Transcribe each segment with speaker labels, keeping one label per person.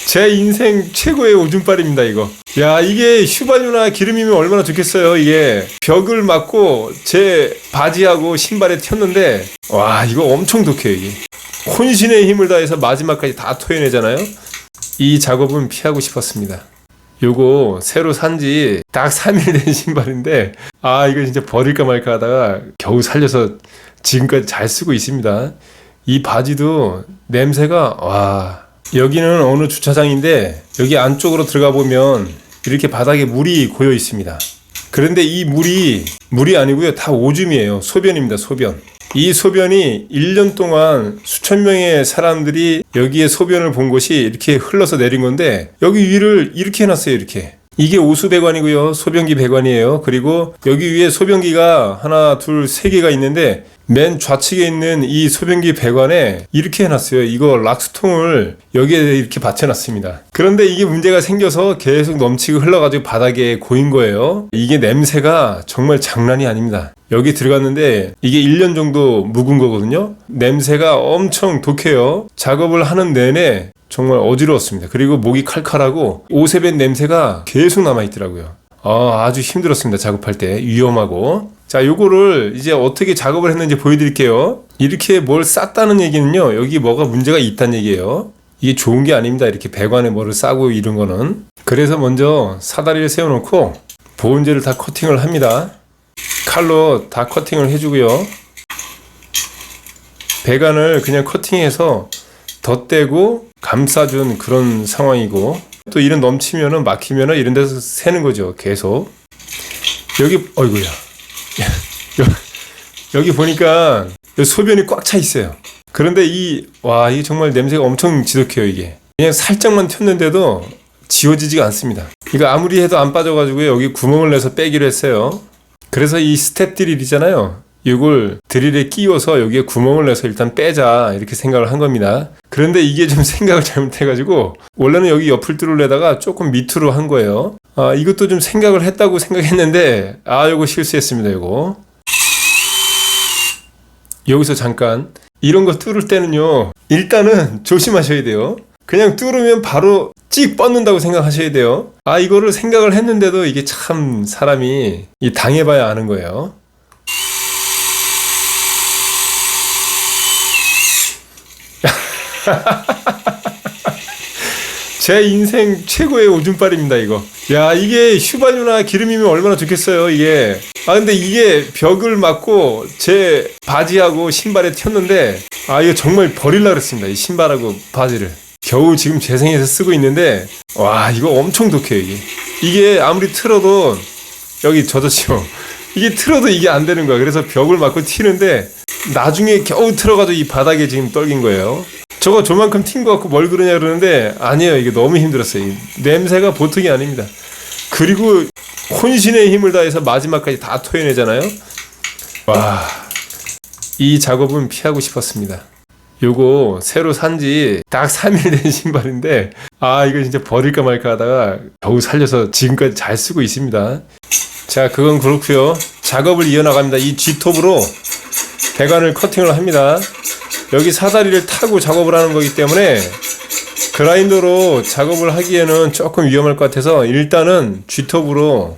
Speaker 1: 제 인생 최고의 오줌빨입니다 이거. 야, 이게 휘발유나 기름이면 얼마나 좋겠어요. 이게 벽을 막고 제 바지하고 신발에 튀었는데, 와, 이거 엄청 독해요 이게. 혼신의 힘을 다해서 마지막까지 다 토해내잖아요. 이 작업은 피하고 싶었습니다. 요거 새로 산지 딱 3일 된 신발인데, 아, 이거 진짜 버릴까 말까 하다가 겨우 살려서 지금까지 잘 쓰고 있습니다. 이 바지도 냄새가, 와. 여기는 어느 주차장인데 여기 안쪽으로 들어가 보면 이렇게 바닥에 물이 고여 있습니다. 그런데 이 물이 아니고요, 다 오줌이에요. 소변입니다. 소변. 이 소변이 1년 동안 수천 명의 사람들이 여기에 소변을 본 것이 이렇게 흘러서 내린 건데, 여기 위를 이렇게 해놨어요. 이렇게. 이게 오수배관이고요, 소변기 배관이에요. 그리고 여기 위에 소변기가 하나, 둘, 세 개가 있는데, 맨 좌측에 있는 이 소변기 배관에 이렇게 해놨어요. 이거 락스통을 여기에 이렇게 받쳐놨습니다. 그런데 이게 문제가 생겨서 계속 넘치고 흘러가지고 바닥에 고인 거예요. 이게 냄새가 정말 장난이 아닙니다. 여기 들어갔는데 이게 1년 정도 묵은 거거든요. 냄새가 엄청 독해요. 작업을 하는 내내 정말 어지러웠습니다. 그리고 목이 칼칼하고 오세벤 냄새가 계속 남아있더라고요. 아주 힘들었습니다. 작업할 때. 위험하고. 자, 요거를 이제 어떻게 작업을 했는지 보여드릴게요. 이렇게 뭘 쌌다는 얘기는요, 여기 뭐가 문제가 있다는 얘기예요. 이게 좋은 게 아닙니다. 이렇게 배관에 뭐를 싸고 이런 거는. 그래서 먼저 사다리를 세워놓고 보온재를 다 커팅을 합니다. 칼로 다 커팅을 해주고요. 배관을 그냥 커팅해서 덧대고 감싸준 그런 상황이고, 또 이런 넘치면은 막히면은 이런 데서 새는 거죠. 계속. 여기, 어이구야. 여기 보니까 소변이 꽉 차 있어요. 그런데 이게 정말 냄새가 엄청 지독해요. 이게 그냥 살짝만 튀었는데도 지워지지가 않습니다. 이거 아무리 해도 안 빠져가지고 여기 구멍을 내서 빼기로 했어요. 그래서 이 스텝 드릴이잖아요. 이걸 드릴에 끼워서 여기에 구멍을 내서 일단 빼자, 이렇게 생각을 한 겁니다. 그런데 이게 좀 생각을 잘못해가지고 원래는 여기 옆을 뚫으려다가 조금 밑으로 한 거예요. 이것도 좀 생각을 했다고 생각했는데, 요거 실수했습니다. 요거 여기서 잠깐, 이런 거 뚫을 때는요, 일단은 조심하셔야 돼요. 그냥 뚫으면 바로 찍 뻗는다고 생각하셔야 돼요. 이거를 생각을 했는데도 이게 참 사람이 당해봐야 아는 거예요. 제 인생 최고의 오줌빨입니다 이거. 야, 이게 휘발유나 기름이면 얼마나 좋겠어요 이게. 근데 이게 벽을 막고 제 바지하고 신발에 튀었는데, 이거 정말 버리려고 그랬습니다. 이 신발하고 바지를 겨우 지금 재생해서 쓰고 있는데, 와, 이거 엄청 독해요 이게 아무리 틀어도, 여기 젖었죠. 이게 틀어도 이게 안 되는 거야. 그래서 벽을 막고 튀는데 나중에 겨우 틀어가지고 이 바닥에 지금 떨긴 거예요. 저거 저만큼 튄 거 같고 뭘 그러냐 그러는데, 아니에요. 이게 너무 힘들었어요. 이 냄새가 보통이 아닙니다. 그리고 혼신의 힘을 다해서 마지막까지 다 토해내잖아요. 와, 이 작업은 피하고 싶었습니다. 요거 새로 산지 딱 3일 된 신발인데, 이거 진짜 버릴까 말까 하다가 겨우 살려서 지금까지 잘 쓰고 있습니다. 자, 그건 그렇고요. 작업을 이어나갑니다. 이 G톱으로 배관을 커팅을 합니다. 여기 사다리를 타고 작업을 하는 거기 때문에 그라인더로 작업을 하기에는 조금 위험할 것 같아서 일단은 G톱으로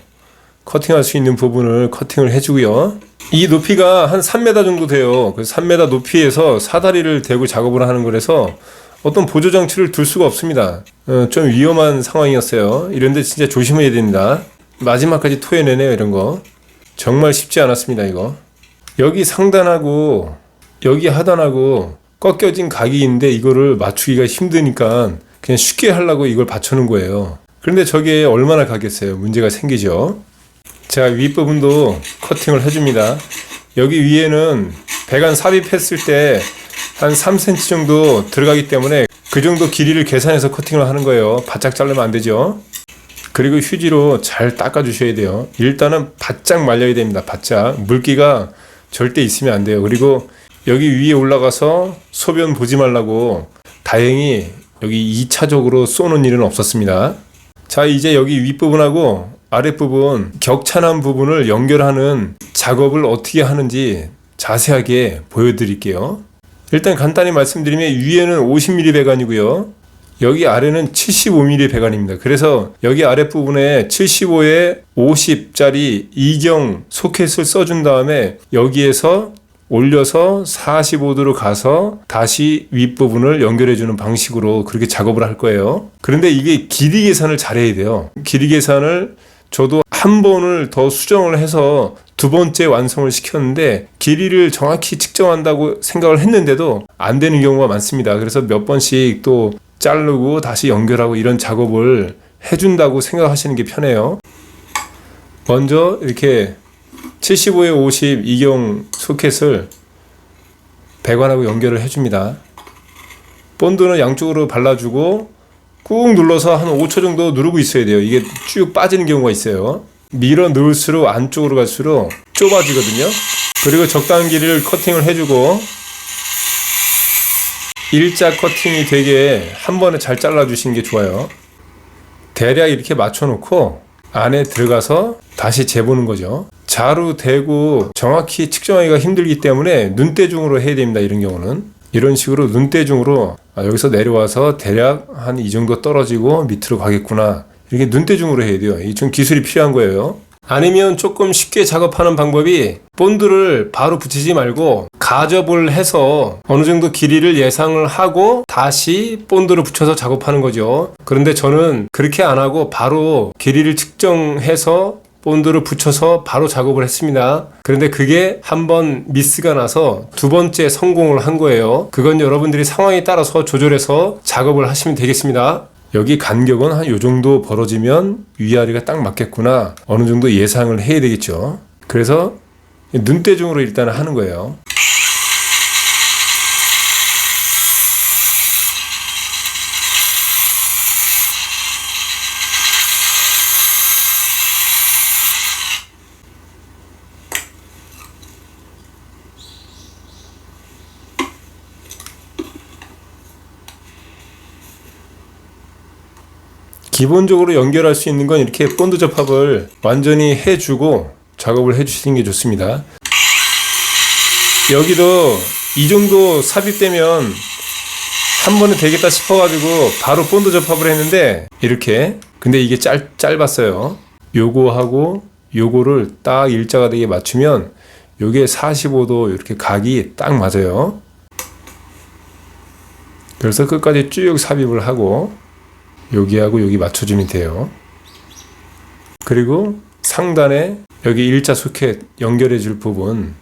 Speaker 1: 커팅할 수 있는 부분을 커팅을 해주고요. 이 높이가 한 3m 정도 돼요. 그래서 3m 높이에서 사다리를 대고 작업을 하는 거라서 어떤 보조장치를 둘 수가 없습니다. 좀 위험한 상황이었어요. 이런데 진짜 조심해야 됩니다. 마지막까지 토해내네요. 이런 거 정말 쉽지 않았습니다. 이거 여기 상단하고 여기 하단하고 꺾여진 각이 있는데 이거를 맞추기가 힘드니까 그냥 쉽게 하려고 이걸 받쳐놓은 거예요. 그런데 저게 얼마나 가겠어요. 문제가 생기죠. 자, 윗부분도 커팅을 해줍니다. 여기 위에는 배관 삽입했을 때 한 3cm 정도 들어가기 때문에 그 정도 길이를 계산해서 커팅을 하는 거예요. 바짝 자르면 안 되죠. 그리고 휴지로 잘 닦아 주셔야 돼요. 일단은 바짝 말려야 됩니다. 바짝. 물기가 절대 있으면 안 돼요. 그리고 여기 위에 올라가서 소변 보지 말라고 다행히 여기 2차적으로 쏘는 일은 없었습니다. 자, 이제 여기 윗부분하고 아랫부분 격찬한 부분을 연결하는 작업을 어떻게 하는지 자세하게 보여드릴게요. 일단 간단히 말씀드리면 위에는 50mm 배관이고요. 여기 아래는 75mm 배관입니다. 그래서 여기 아랫부분에 75에 50짜리 2경 소켓을 써준 다음에 여기에서 올려서 45도로 가서 다시 윗부분을 연결해주는 방식으로 그렇게 작업을 할 거예요. 그런데 이게 길이 계산을 잘해야 돼요. 길이 계산을 저도 한 번을 더 수정을 해서 두 번째 완성을 시켰는데 길이를 정확히 측정한다고 생각을 했는데도 안 되는 경우가 많습니다. 그래서 몇 번씩 또 자르고 다시 연결하고 이런 작업을 해준다고 생각하시는 게 편해요. 먼저 이렇게 75에 50 2경 소켓을 배관하고 연결을 해줍니다. 본드는 양쪽으로 발라주고 꾹 눌러서 한 5초 정도 누르고 있어야 돼요. 이게 쭉 빠지는 경우가 있어요. 밀어 넣을수록 안쪽으로 갈수록 좁아지거든요. 그리고 적당한 길이를 커팅을 해주고 일자 커팅이 되게 한 번에 잘 잘라주시는 게 좋아요. 대략 이렇게 맞춰놓고 안에 들어가서 다시 재보는 거죠. 자루 대고 정확히 측정하기가 힘들기 때문에 눈대중으로 해야 됩니다. 이런 경우는 이런 식으로 눈대중으로 여기서 내려와서 대략 한 이 정도 떨어지고 밑으로 가겠구나, 이렇게 눈대중으로 해야 돼요. 이 좀 기술이 필요한 거예요. 아니면 조금 쉽게 작업하는 방법이 본드를 바로 붙이지 말고 가접을 해서 어느 정도 길이를 예상을 하고 다시 본드를 붙여서 작업하는 거죠. 그런데 저는 그렇게 안 하고 바로 길이를 측정해서 본드를 붙여서 바로 작업을 했습니다. 그런데 그게 한번 미스가 나서 두 번째 성공을 한 거예요. 그건 여러분들이 상황에 따라서 조절해서 작업을 하시면 되겠습니다. 여기 간격은 한 요 정도 벌어지면 위아래가 딱 맞겠구나, 어느 정도 예상을 해야 되겠죠. 그래서 눈대중으로 일단 하는 거예요. 기본적으로 연결할 수 있는 건 이렇게 본드 접합을 완전히 해주고 작업을 해주시는 게 좋습니다. 여기도 이 정도 삽입되면 한 번에 되겠다 싶어가지고 바로 본드 접합을 했는데 이렇게, 근데 이게 짧았어요. 요거하고 요거를 딱 일자가 되게 맞추면 요게 45도 이렇게 각이 딱 맞아요. 그래서 끝까지 쭉 삽입을 하고 여기하고 여기 맞춰주면 돼요. 그리고 상단에 여기 일자 소켓 연결해 줄 부분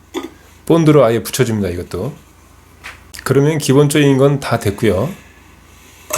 Speaker 1: 본드로 아예 붙여줍니다. 이것도. 그러면 기본적인 건 다 됐고요.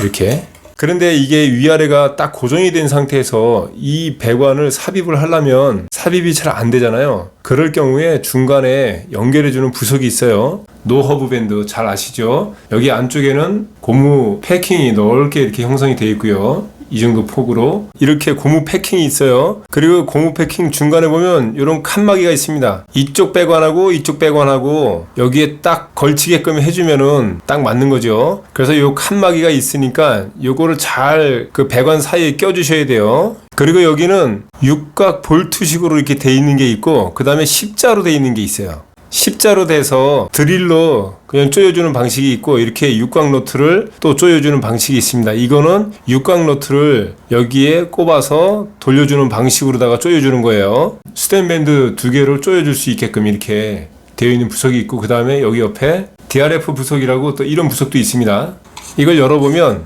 Speaker 1: 이렇게. 그런데 이게 위아래가 딱 고정이 된 상태에서 이 배관을 삽입을 하려면 삽입이 잘 안 되잖아요. 그럴 경우에 중간에 연결해주는 부속이 있어요. 노허브 밴드 잘 아시죠? 여기 안쪽에는 고무 패킹이 넓게 이렇게 형성이 되어 있고요. 이 정도 폭으로 이렇게 고무 패킹이 있어요. 그리고 고무 패킹 중간에 보면 이런 칸막이가 있습니다. 이쪽 배관하고 이쪽 배관하고 여기에 딱 걸치게끔 해주면은 딱 맞는 거죠. 그래서 이 칸막이가 있으니까 요거를 잘 그 배관 사이에 껴주셔야 돼요. 그리고 여기는 육각 볼트식으로 이렇게 돼 있는 게 있고 그 다음에 십자로 돼 있는 게 있어요. 십자로 돼서 드릴로 그냥 조여주는 방식이 있고 이렇게 육각 너트를 또 조여주는 방식이 있습니다. 이거는 육각 너트를 여기에 꼽아서 돌려주는 방식으로다가 조여주는 거예요. 스텐밴드 두 개를 조여줄 수 있게끔 이렇게 되어 있는 부속이 있고 그 다음에 여기 옆에 DRF 부속이라고 또 이런 부속도 있습니다. 이걸 열어보면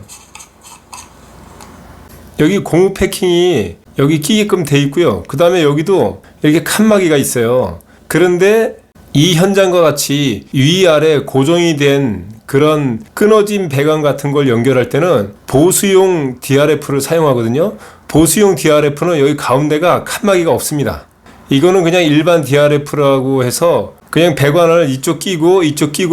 Speaker 1: 여기 고무 패킹이 여기 끼게끔 돼 있고요. 그 다음에 여기도 이렇게 칸막이가 있어요. 그런데 이 현장과 같이 위아래 고정이 된 그런 끊어진 배관 같은 걸 연결할 때는 보수용 DRF를 사용하거든요. 보수용 DRF는 여기 가운데가 칸막이가 없습니다. 이거는 그냥 일반 DRF라고 해서 그냥 배관을 이쪽 끼고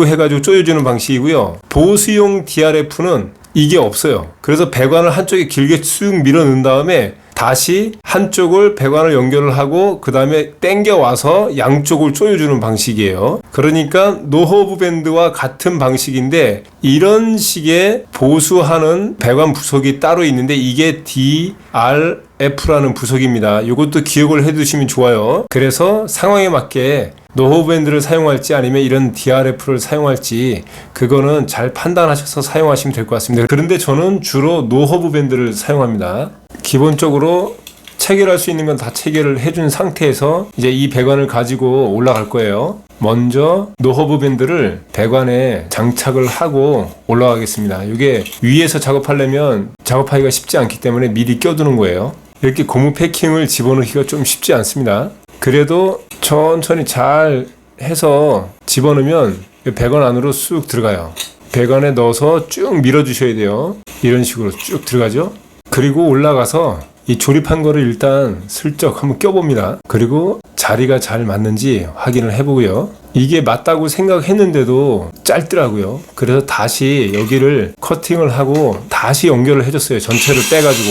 Speaker 1: 해가지고 조여주는 방식이고요. 보수용 DRF는 이게 없어요. 그래서 배관을 한쪽에 길게 쑥 밀어 넣은 다음에 다시 한쪽을 배관을 연결을 하고 그 다음에 당겨 와서 양쪽을 조여주는 방식이에요. 그러니까 노허브 밴드와 같은 방식인데 이런 식의 보수하는 배관 부속이 따로 있는데 이게 DRF라는 부속입니다. 이것도 기억을 해 두시면 좋아요. 그래서 상황에 맞게 노호브밴드를 사용할지 아니면 이런 DRF를 사용할지 그거는 잘 판단하셔서 사용하시면 될 것 같습니다. 그런데 저는 주로 노호브밴드를 사용합니다. 기본적으로 체결할 수 있는 건 다 체결을 해준 상태에서 이제 이 배관을 가지고 올라갈 거예요. 먼저 노허브밴드를 배관에 장착을 하고 올라가겠습니다. 이게 위에서 작업하려면 작업하기가 쉽지 않기 때문에 미리 껴두는 거예요. 이렇게 고무 패킹을 집어넣기가 좀 쉽지 않습니다. 그래도 천천히 잘 해서 집어넣으면 배관 안으로 쑥 들어가요. 배관에 넣어서 쭉 밀어주셔야 돼요. 이런 식으로 쭉 들어가죠. 그리고 올라가서 이 조립한 거를 일단 슬쩍 한번 껴봅니다. 그리고 자리가 잘 맞는지 확인을 해보고요. 이게 맞다고 생각했는데도 짧더라고요. 그래서 다시 여기를 커팅을 하고 다시 연결을 해줬어요. 전체를 빼가지고.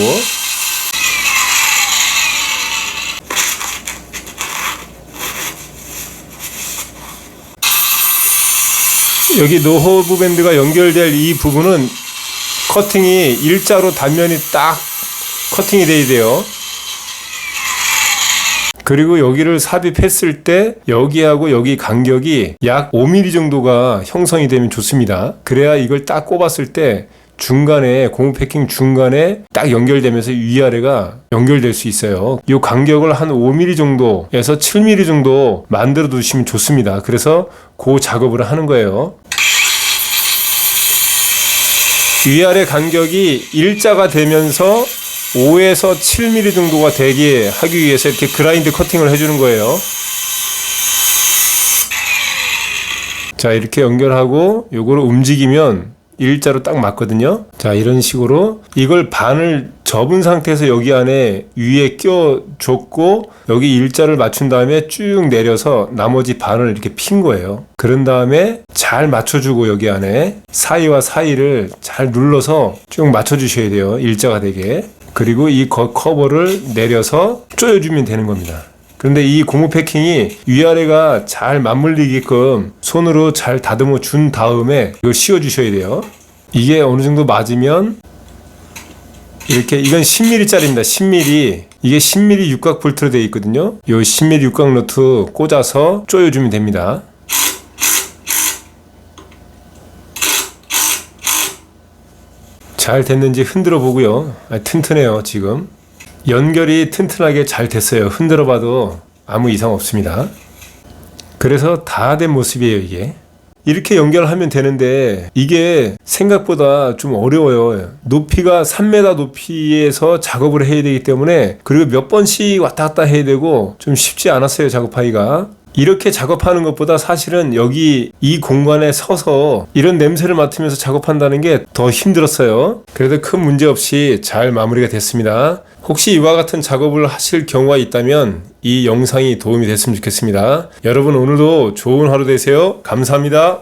Speaker 1: 여기 노허브 밴드가 연결될 이 부분은 커팅이 일자로 단면이 딱 커팅이 돼야 돼요. 그리고 여기를 삽입했을 때 여기하고 여기 간격이 약 5mm 정도가 형성이 되면 좋습니다. 그래야 이걸 딱 꼽았을 때 중간에 고무 패킹 중간에 딱 연결되면서 위아래가 연결될 수 있어요. 이 간격을 한 5mm 정도에서 7mm 정도 만들어 두시면 좋습니다. 그래서 그 작업을 하는 거예요. 위아래 간격이 일자가 되면서 5에서 7mm 정도가 되게 하기 위해서 이렇게 그라인드 커팅을 해주는 거예요. 자, 이렇게 연결하고 요거를 움직이면 일자로 딱 맞거든요. 자, 이런 식으로 이걸 반을 접은 상태에서 여기 안에 위에 껴줬고 여기 일자를 맞춘 다음에 쭉 내려서 나머지 반을 이렇게 핀 거예요. 그런 다음에 잘 맞춰주고 여기 안에 사이와 사이를 잘 눌러서 쭉 맞춰주셔야 돼요. 일자가 되게. 그리고 이 커버를 내려서 조여주면 되는 겁니다. 그런데 이 고무 패킹이 위아래가 잘 맞물리게끔 손으로 잘 다듬어 준 다음에 이걸 씌워 주셔야 돼요. 이게 어느 정도 맞으면 이렇게, 이건 10mm 짜리입니다. 10mm. 이게 10mm 육각 볼트로 되어 있거든요. 이 10mm 육각 너트 꽂아서 조여주면 됩니다. 잘 됐는지 흔들어 보고요. 튼튼해요. 지금 연결이 튼튼하게 잘 됐어요. 흔들어 봐도 아무 이상 없습니다. 그래서 다 된 모습이에요. 이게 이렇게 연결하면 되는데 이게 생각보다 좀 어려워요. 높이가 3m 높이에서 작업을 해야 되기 때문에, 그리고 몇 번씩 왔다 갔다 해야 되고 좀 쉽지 않았어요. 작업하기가. 이렇게 작업하는 것보다 사실은 여기 이 공간에 서서 이런 냄새를 맡으면서 작업한다는 게 더 힘들었어요. 그래도 큰 문제 없이 잘 마무리가 됐습니다. 혹시 이와 같은 작업을 하실 경우가 있다면 이 영상이 도움이 됐으면 좋겠습니다. 여러분 오늘도 좋은 하루 되세요. 감사합니다.